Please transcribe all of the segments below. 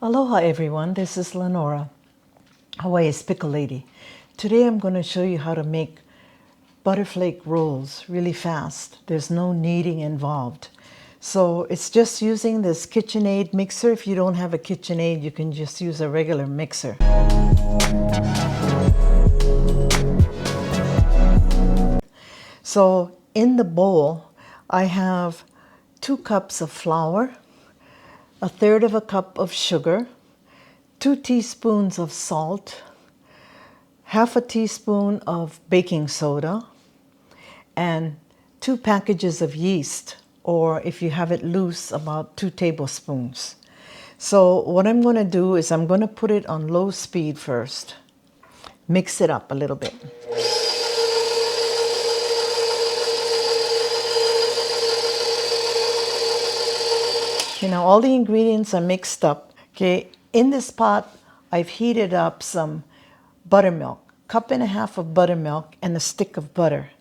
Aloha everyone, this is Lenora, Hawaii's Pickle Lady. Today I'm going to show you how to make butterflake rolls really fast. There's no kneading involved. So it's just using this KitchenAid mixer. If you don't have a KitchenAid, you can just use a regular mixer. So in the bowl, I have 2 cups of flour, 1/3 of a cup of sugar, 2 teaspoons of salt, 1/2 teaspoon of baking soda, and 2 packages of yeast, or if you have it loose, about 2 tablespoons. So what I'm going to do is I'm going to put it on low speed first. Mix it up a little bit. Okay, now all the ingredients are mixed up. Okay, in this pot, I've heated up some buttermilk, 1.5 cups of buttermilk and a stick of butter.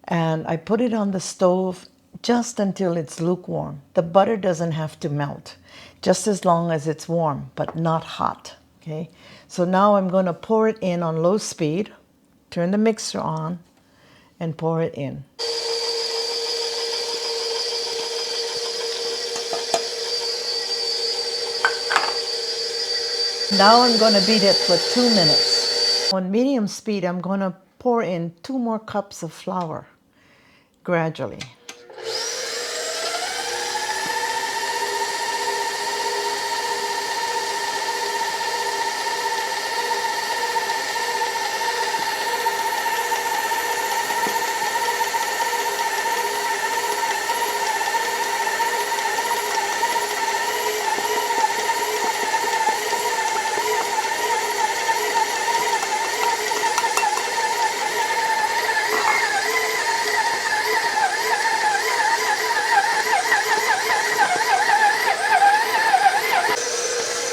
And I put it on the stove just until it's lukewarm. The butter doesn't have to melt, just as long as it's warm, but not hot. Okay, so now I'm going to pour it in on low speed, turn the mixer on, and pour it in. Now I'm going to beat it for 2 minutes. On medium speed, I'm going to pour in 2 more cups of flour gradually.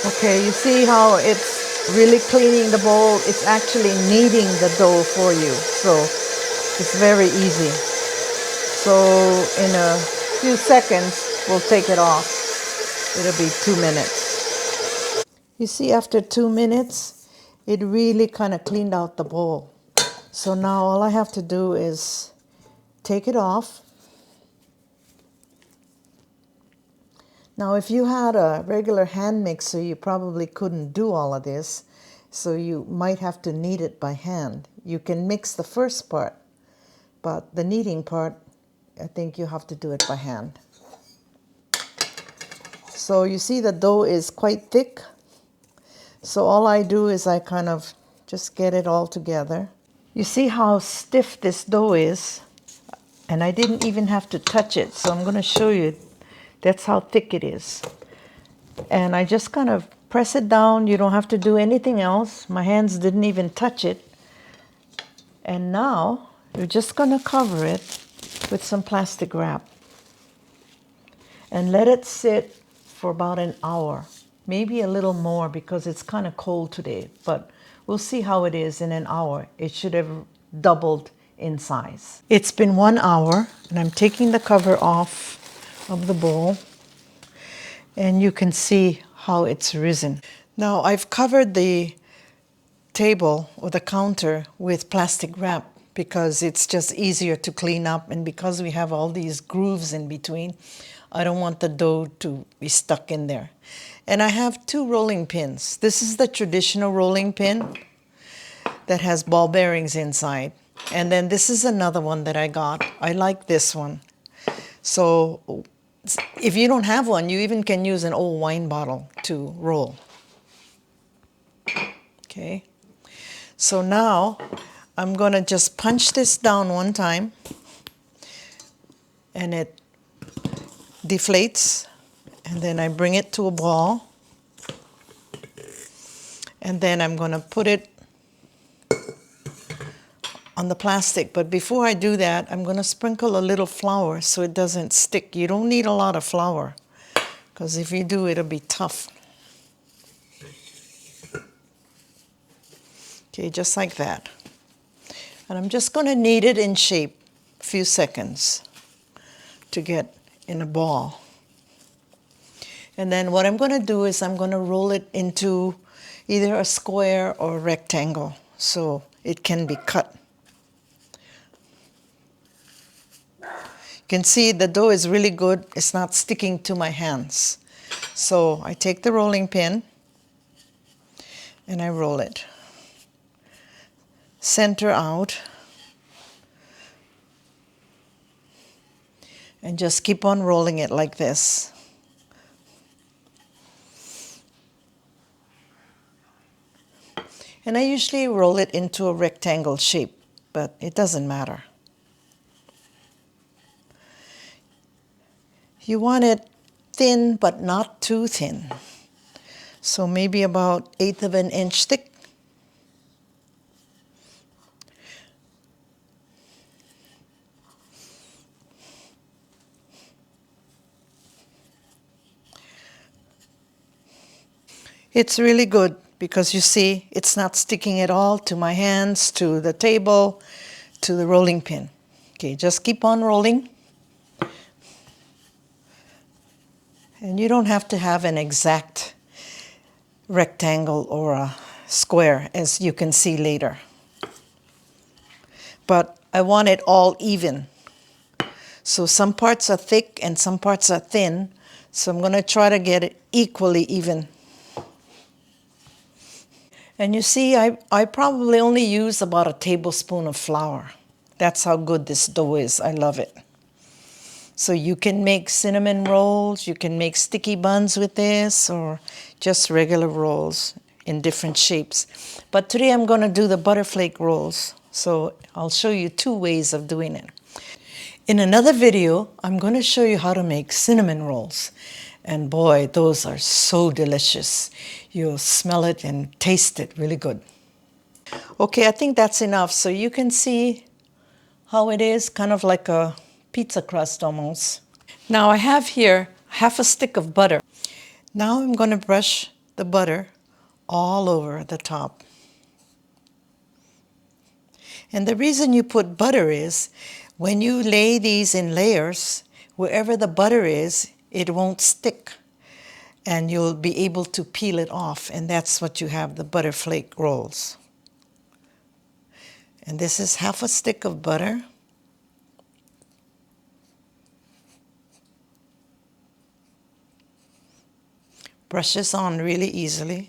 Okay, you see how it's really cleaning the bowl? It's actually kneading the dough for you. So it's very easy. So in a few seconds, we'll take it off. It'll be 2 minutes. You see, after 2 minutes, it really kind of cleaned out the bowl. So now all I have to do is take it off. Now, if you had a regular hand mixer, you probably couldn't do all of this, so you might have to knead it by hand. You can mix the first part, but the kneading part, I think you have to do it by hand. So you see the dough is quite thick. So all I do is I kind of just get it all together. You see how stiff this dough is, and I didn't even have to touch it, so I'm going to show you. That's how thick it is. And I just kind of press it down. You don't have to do anything else. My hands didn't even touch it. And now you're just going to cover it with some plastic wrap and let it sit for about an hour, maybe a little more because it's kind of cold today, but we'll see how it is in an hour. It should have doubled in size. It's been 1 hour, and I'm taking the cover off of the bowl, and you can see how it's risen. Now I've covered the table or the counter with plastic wrap because it's just easier to clean up, and because we have all these grooves in between, I don't want the dough to be stuck in there. And I have 2 rolling pins. This is the traditional rolling pin that has ball bearings inside, and then this is another one that I got. I like this one. So if you don't have one, you even can use an old wine bottle to roll. Okay. So now I'm going to just punch this down one time, and it deflates, and then I bring it to a ball, and then I'm going to put it on the plastic. But before I do that, I'm going to sprinkle a little flour so it doesn't stick. You don't need a lot of flour, because if you do, it'll be tough. Okay, just like that. And I'm just going to knead it in shape a few seconds to get in a ball. And then what I'm going to do is I'm going to roll it into either a square or a rectangle so it can be cut. You can see the dough is really good. It's not sticking to my hands. So I take the rolling pin and I roll it. Center out. And just keep on rolling it like this. And I usually roll it into a rectangle shape, but it doesn't matter. You want it thin, but not too thin. So maybe about 1/8 of an inch thick. It's really good because you see it's not sticking at all to my hands, to the table, to the rolling pin. Okay, just keep on rolling. And you don't have to have an exact rectangle or a square, as you can see later. But I want it all even. So some parts are thick and some parts are thin. So I'm going to try to get it equally even. And you see, I probably only use about a tablespoon of flour. That's how good this dough is. I love it. So you can make cinnamon rolls, you can make sticky buns with this, or just regular rolls in different shapes. But today I'm going to do the butterflake rolls. So I'll show you 2 ways of doing it. In another video, I'm going to show you how to make cinnamon rolls. And boy, those are so delicious. You'll smell it and taste it really good. Okay, I think that's enough. So you can see how it is, kind of like a pizza crust almost. Now I have here half a stick of butter. Now I'm going to brush the butter all over the top. And the reason you put butter is when you lay these in layers, wherever the butter is, it won't stick. And you'll be able to peel it off. And that's what you have, the butterflake rolls. And this is half a stick of butter. Brushes on really easily.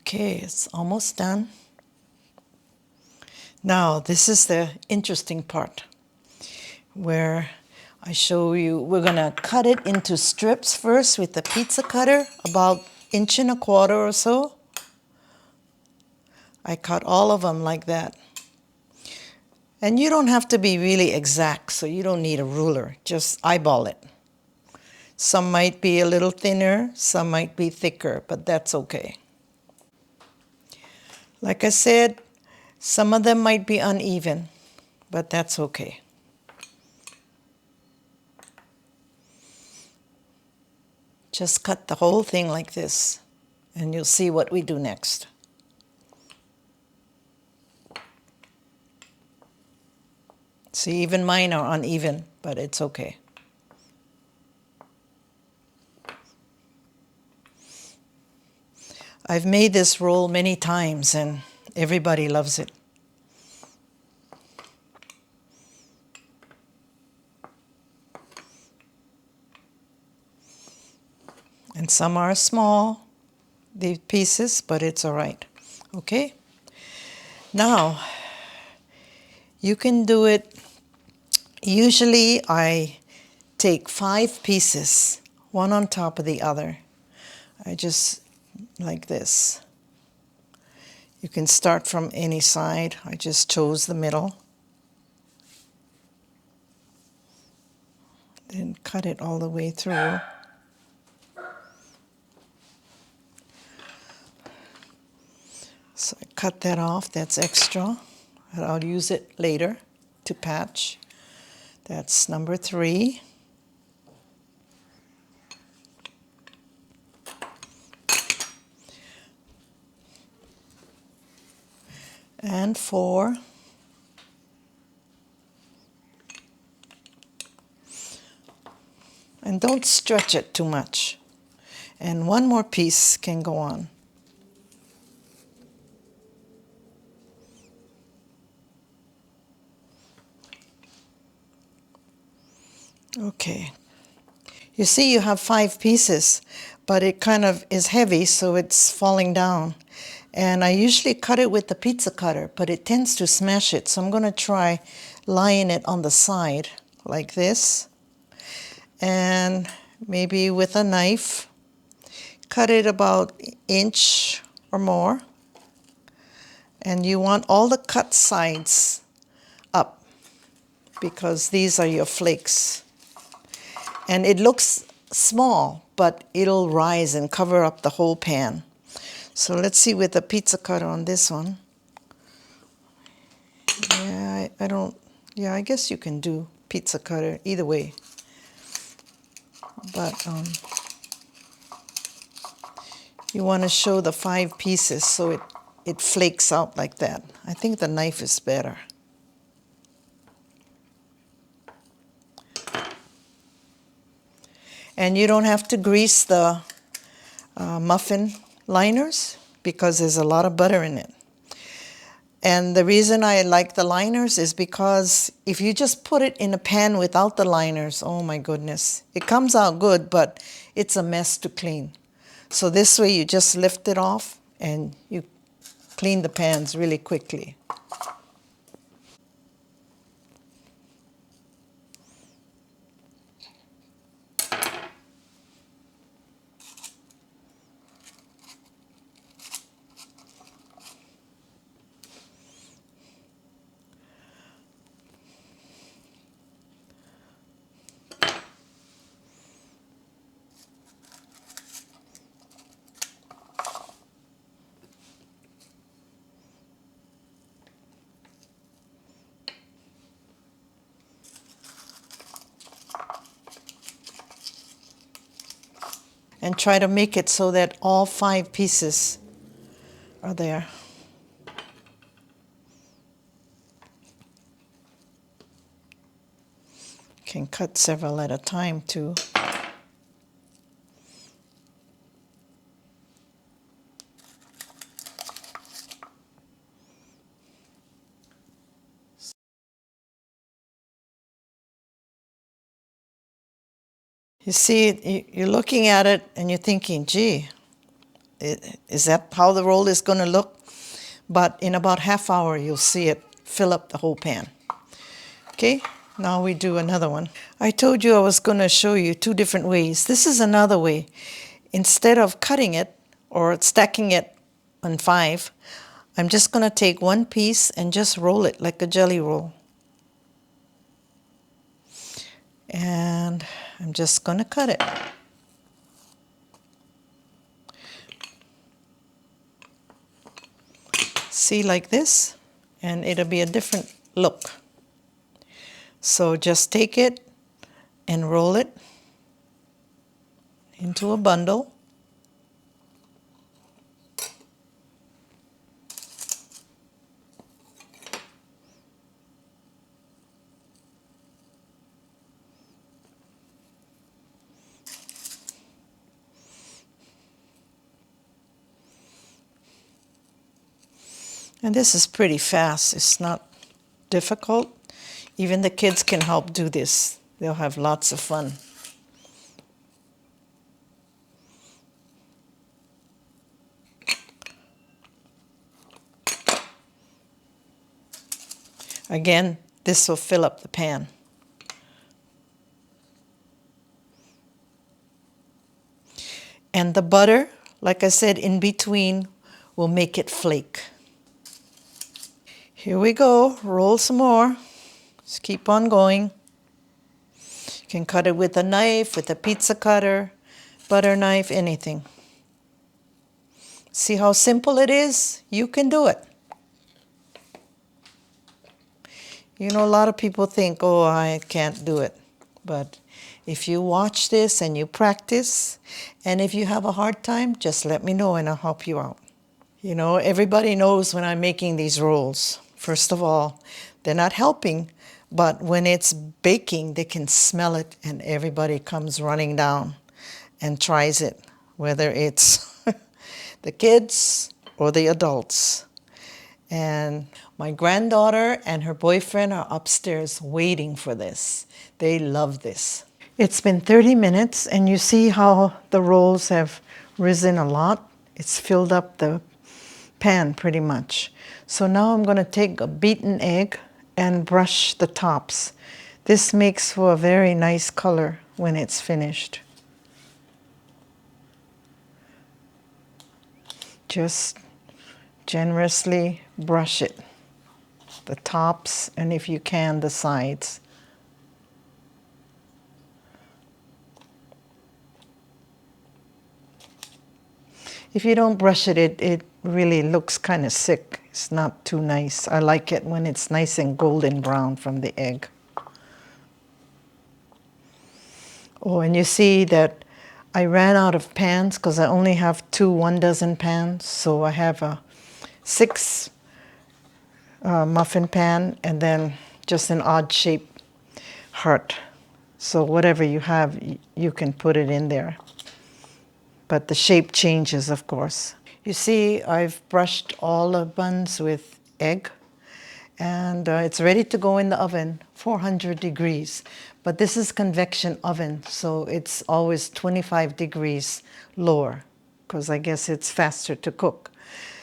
Okay, it's almost done. Now, this is the interesting part where I show you, we're going to cut it into strips first with the pizza cutter, about 1.25 inches or so. I cut all of them like that. And you don't have to be really exact, so you don't need a ruler. Just eyeball it. Some might be a little thinner, some might be thicker, but that's okay. Like I said, some of them might be uneven, but that's okay. Just cut the whole thing like this, and you'll see what we do next. See, even mine are uneven, but it's okay. I've made this roll many times, and everybody loves it. And some are small, the pieces, but it's all right. Okay? Now, you can do it. Usually I take 5 pieces, one on top of the other. I just like this. You can start from any side. I just chose the middle. Then cut it all the way through. So I cut that off, that's extra. but I'll use it later to patch. That's number 3. And 4. And don't stretch it too much. And one more piece can go on. Okay. You see you have 5 pieces, but it kind of is heavy, so it's falling down. And I usually cut it with the pizza cutter, but it tends to smash it. So I'm going to try lying it on the side like this. And maybe with a knife, cut it about an inch or more. And you want all the cut sides up because these are your flakes. And it looks small, but it'll rise and cover up the whole pan. So let's see with the pizza cutter on this one. Yeah, I don't, yeah, I guess you can do pizza cutter either way. But you want to show the 5 pieces so it flakes out like that. I think the knife is better. And you don't have to grease the muffin liners because there's a lot of butter in it. And the reason I like the liners is because if you just put it in a pan without the liners, oh my goodness, it comes out good, but it's a mess to clean. So this way you just lift it off and you clean the pans really quickly. And try to make it so that all 5 pieces are there. You can cut several at a time too. You see, you're looking at it and you're thinking, gee, is that how the roll is going to look? But in about half hour, you'll see it fill up the whole pan. Okay, now we do another one. I told you I was going to show you 2 different ways. This is another way. Instead of cutting it or stacking it on 5, I'm just going to take 1 piece and just roll it like a jelly roll. And I'm just going to cut it. See, like this, and it'll be a different look. So just take it and roll it into a bundle. And this is pretty fast. It's not difficult. Even the kids can help do this. They'll have lots of fun. Again, this will fill up the pan. And the butter, like I said, in between will make it flake. Here we go. Roll some more. Just keep on going. You can cut it with a knife, with a pizza cutter, butter knife, anything. See how simple it is? You can do it. You know, a lot of people think, oh, I can't do it. But if you watch this and you practice, and if you have a hard time, just let me know and I'll help you out. You know, everybody knows when I'm making these rolls. First of all, they're not helping, but when it's baking, they can smell it and everybody comes running down and tries it, whether it's the kids or the adults. And my granddaughter and her boyfriend are upstairs waiting for this. They love this. It's been 30 minutes and you see how the rolls have risen a lot. It's filled up the pan pretty much. So now I'm going to take a beaten egg and brush the tops. This makes for a very nice color when it's finished. Just generously brush it, the tops, and if you can, the sides. If you don't brush it, it really looks kind of sick. It's not too nice. I like it when it's nice and golden brown from the egg. Oh, and you see that I ran out of pans because I only have 2 1-dozen pans. So I have a 6 muffin pan and then just an odd shaped heart. So whatever you have, you can put it in there. But the shape changes, of course. You see, I've brushed all the buns with egg, and it's ready to go in the oven, 400 degrees. But this is convection oven, so it's always 25 degrees lower, because I guess it's faster to cook.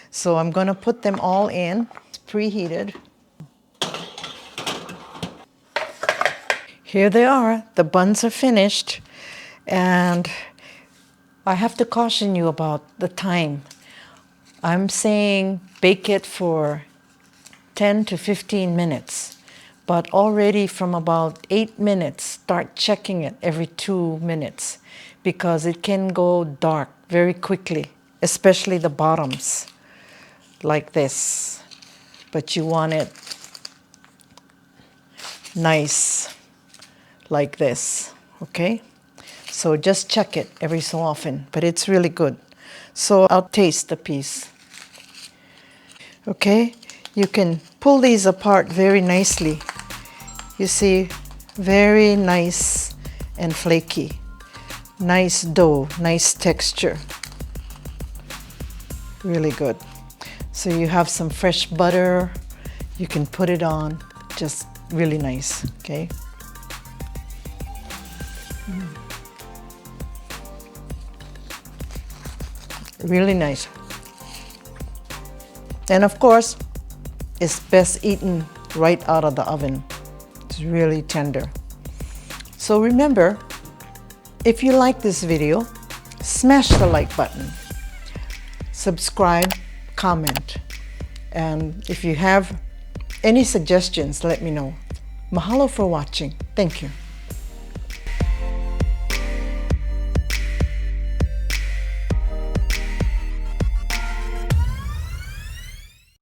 So I'm going to put them all in. It's preheated. Here they are. The buns are finished, and I have to caution you about the time. I'm saying bake it for 10 to 15 minutes, but already from about 8 minutes, start checking it every 2 minutes because it can go dark very quickly, especially the bottoms, like this. But you want it nice, like this, okay? So just check it every so often, but it's really good. So I'll taste the piece. Okay, you can pull these apart very nicely. You see, very nice and flaky. Nice dough, nice texture. Really good. So you have some fresh butter, you can put it on, just really nice, okay? Really nice. And of course, it's best eaten right out of the oven. It's really tender. So remember, if you like this video, smash the like button, subscribe, comment, and if you have any suggestions, let me know. Mahalo for watching. Thank you.